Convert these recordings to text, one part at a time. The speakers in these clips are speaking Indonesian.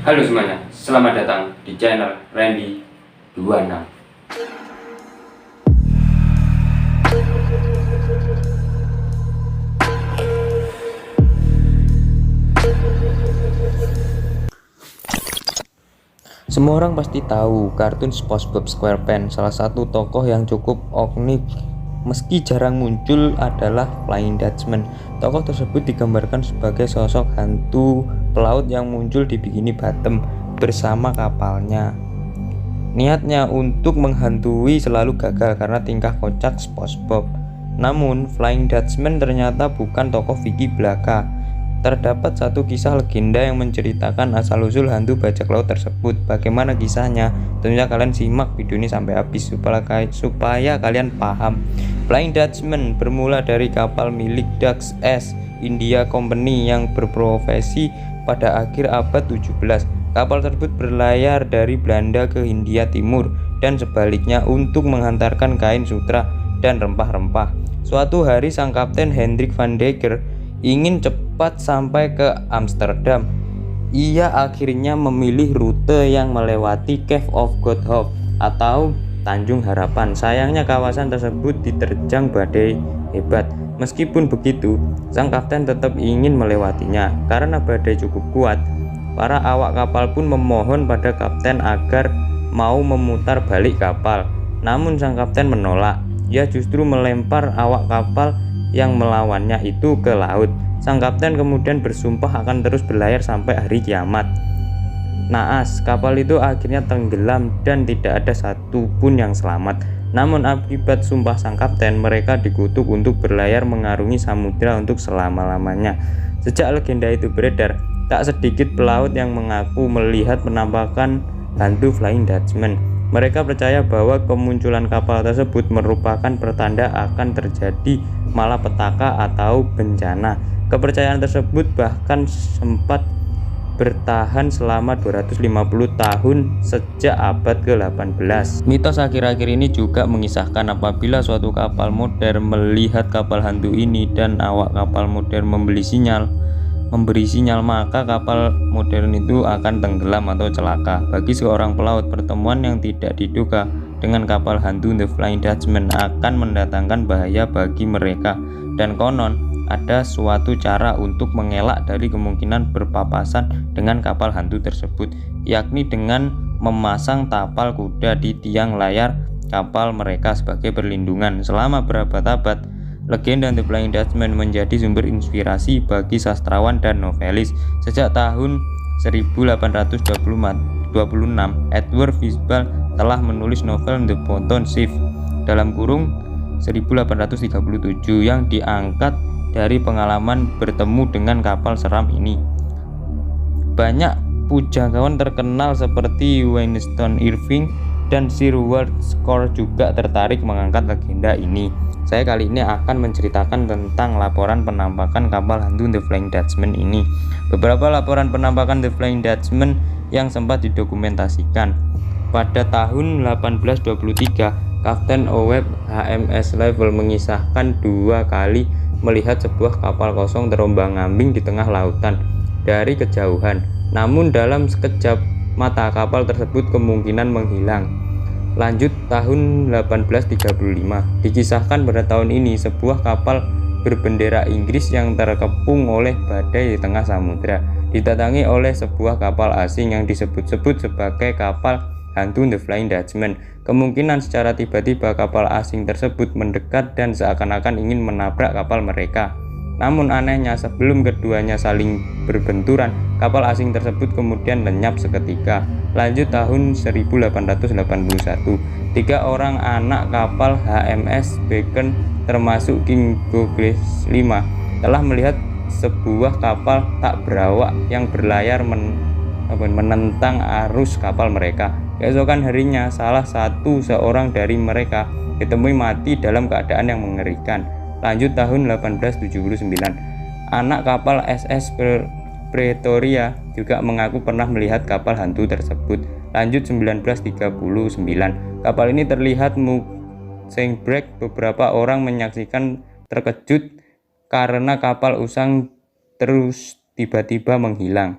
Halo semuanya, selamat datang di channel Randy 26. Semua orang pasti tahu kartun SpongeBob SquarePants, salah satu tokoh yang cukup ikonik meski jarang muncul adalah Flying Dutchman. Tokoh tersebut digambarkan sebagai sosok hantu pelaut yang muncul di Bikini Bottom bersama kapalnya. Niatnya untuk menghantui selalu gagal karena tingkah kocak SpongeBob. Namun, Flying Dutchman ternyata bukan tokoh Vicky belaka. Terdapat satu kisah legenda yang menceritakan asal-usul hantu bajak laut tersebut. Bagaimana kisahnya? Tentunya kalian simak video ini sampai habis supaya kalian paham. Flying Dutchman bermula dari kapal milik Dutch East India Company yang berprofesi pada akhir abad 17. Kapal tersebut berlayar dari Belanda ke Hindia Timur dan sebaliknya untuk menghantarkan kain sutra dan rempah-rempah. Suatu hari sang kapten Hendrik van Dekker ingin cepat sampai ke Amsterdam. Ia akhirnya memilih rute yang melewati Cave of God Hope atau Tanjung Harapan. Sayangnya kawasan tersebut diterjang badai hebat. Meskipun begitu, sang kapten tetap ingin melewatinya karena badai cukup kuat. Para awak kapal pun memohon pada kapten agar mau memutar balik kapal. Namun sang kapten menolak. Ia justru melempar awak kapal yang melawannya itu ke laut. Sang kapten kemudian bersumpah akan terus berlayar sampai hari kiamat. Naas, kapal itu akhirnya tenggelam dan tidak ada satupun yang selamat. Namun akibat sumpah sang kapten, mereka dikutuk untuk berlayar mengarungi samudera untuk selama-lamanya. Sejak legenda itu beredar, tak sedikit pelaut yang mengaku melihat penampakan hantu Flying Dutchman. Mereka percaya bahwa kemunculan kapal tersebut merupakan pertanda akan terjadi malapetaka atau bencana. Kepercayaan tersebut bahkan sempat bertahan selama 250 tahun sejak abad ke-18. Mitos akhir-akhir ini juga mengisahkan apabila suatu kapal modern melihat kapal hantu ini dan awak kapal modern memberi sinyal, maka kapal modern itu akan tenggelam atau celaka. Bagi seorang pelaut, pertemuan yang tidak diduga dengan kapal hantu The Flying Dutchman akan mendatangkan bahaya bagi mereka, dan konon ada suatu cara untuk mengelak dari kemungkinan berpapasan dengan kapal hantu tersebut, yakni dengan memasang tapal kuda di tiang layar kapal mereka sebagai perlindungan. Selama berabad-abad, legenda The Flying Dutchman menjadi sumber inspirasi bagi sastrawan dan novelis. Sejak tahun 1826, Edward Fisball telah menulis novel The Photon Ship (1837) yang diangkat dari pengalaman bertemu dengan kapal seram ini. Banyak pujanggawan terkenal seperti Winston Irving dan Sir Walter Scott juga tertarik mengangkat legenda ini. Saya kali ini akan menceritakan tentang laporan penampakan kapal hantu The Flying Dutchman ini. Beberapa laporan penampakan The Flying Dutchman yang sempat didokumentasikan. Pada tahun 1823, Kapten Oweb HMS Level mengisahkan 2 kali melihat sebuah kapal kosong terombang-ambing di tengah lautan dari kejauhan. Namun dalam sekejap mata kapal tersebut kemungkinan menghilang. Lanjut tahun 1835, dikisahkan pada tahun ini sebuah kapal berbendera Inggris yang terkepung oleh badai di tengah samudera didatangi oleh sebuah kapal asing yang disebut-sebut sebagai kapal hantu The Flying Dutchman. Kemungkinan secara tiba-tiba kapal asing tersebut mendekat dan seakan-akan ingin menabrak kapal mereka. Namun anehnya, sebelum keduanya saling berbenturan, kapal asing tersebut kemudian lenyap seketika. Lanjut tahun 1881, 3 orang anak kapal HMS Beacon termasuk King Douglas V telah melihat sebuah kapal tak berawak yang berlayar menentang arus kapal mereka. Keesokan harinya, salah seorang dari mereka ditemui mati dalam keadaan yang mengerikan. Lanjut tahun 1879, anak kapal SS Pretoria juga mengaku pernah melihat kapal hantu tersebut. Lanjut 1939, kapal ini terlihat mengusang break. Beberapa orang menyaksikan terkejut karena kapal usang terus tiba-tiba menghilang.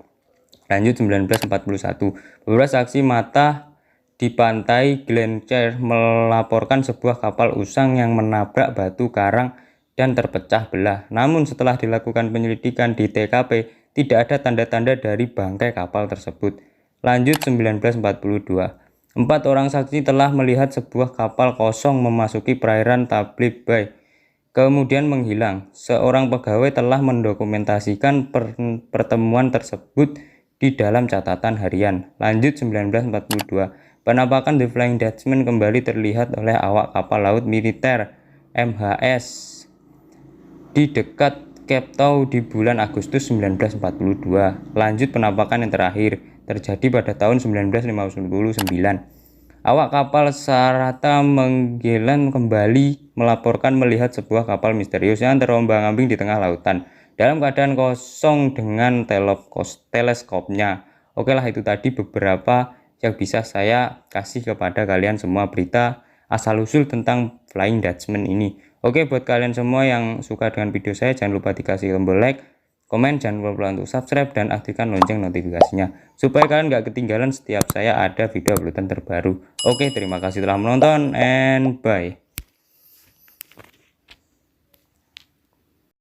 Lanjut 1941, beberapa saksi mata di pantai Glencairn melaporkan sebuah kapal usang yang menabrak batu karang dan terpecah belah. Namun setelah dilakukan penyelidikan di TKP, tidak ada tanda-tanda dari bangkai kapal tersebut. Lanjut 1942, 4 orang saksi telah melihat sebuah kapal kosong memasuki perairan Tablik Bay, kemudian menghilang. Seorang pegawai telah mendokumentasikan pertemuan tersebut di dalam catatan harian. Lanjut 1942, penampakan The Flying Dutchman kembali terlihat oleh awak kapal laut militer MHS di dekat Cape Town di bulan Agustus 1942. Lanjut penampakan yang terakhir terjadi pada tahun 1959. Awak kapal Sarata Magellan kembali melaporkan melihat sebuah kapal misterius yang terombang-ambing di tengah lautan dalam keadaan kosong dengan teleskopnya. Oke lah, itu tadi beberapa yang bisa saya kasih kepada kalian semua berita asal-usul tentang Flying Dutchman ini. Oke, buat kalian semua yang suka dengan video saya, jangan lupa dikasih tombol like, komen, jangan lupa untuk subscribe dan aktifkan lonceng notifikasinya supaya kalian gak ketinggalan setiap saya ada video uploadan terbaru. Oke, terima kasih telah menonton and bye.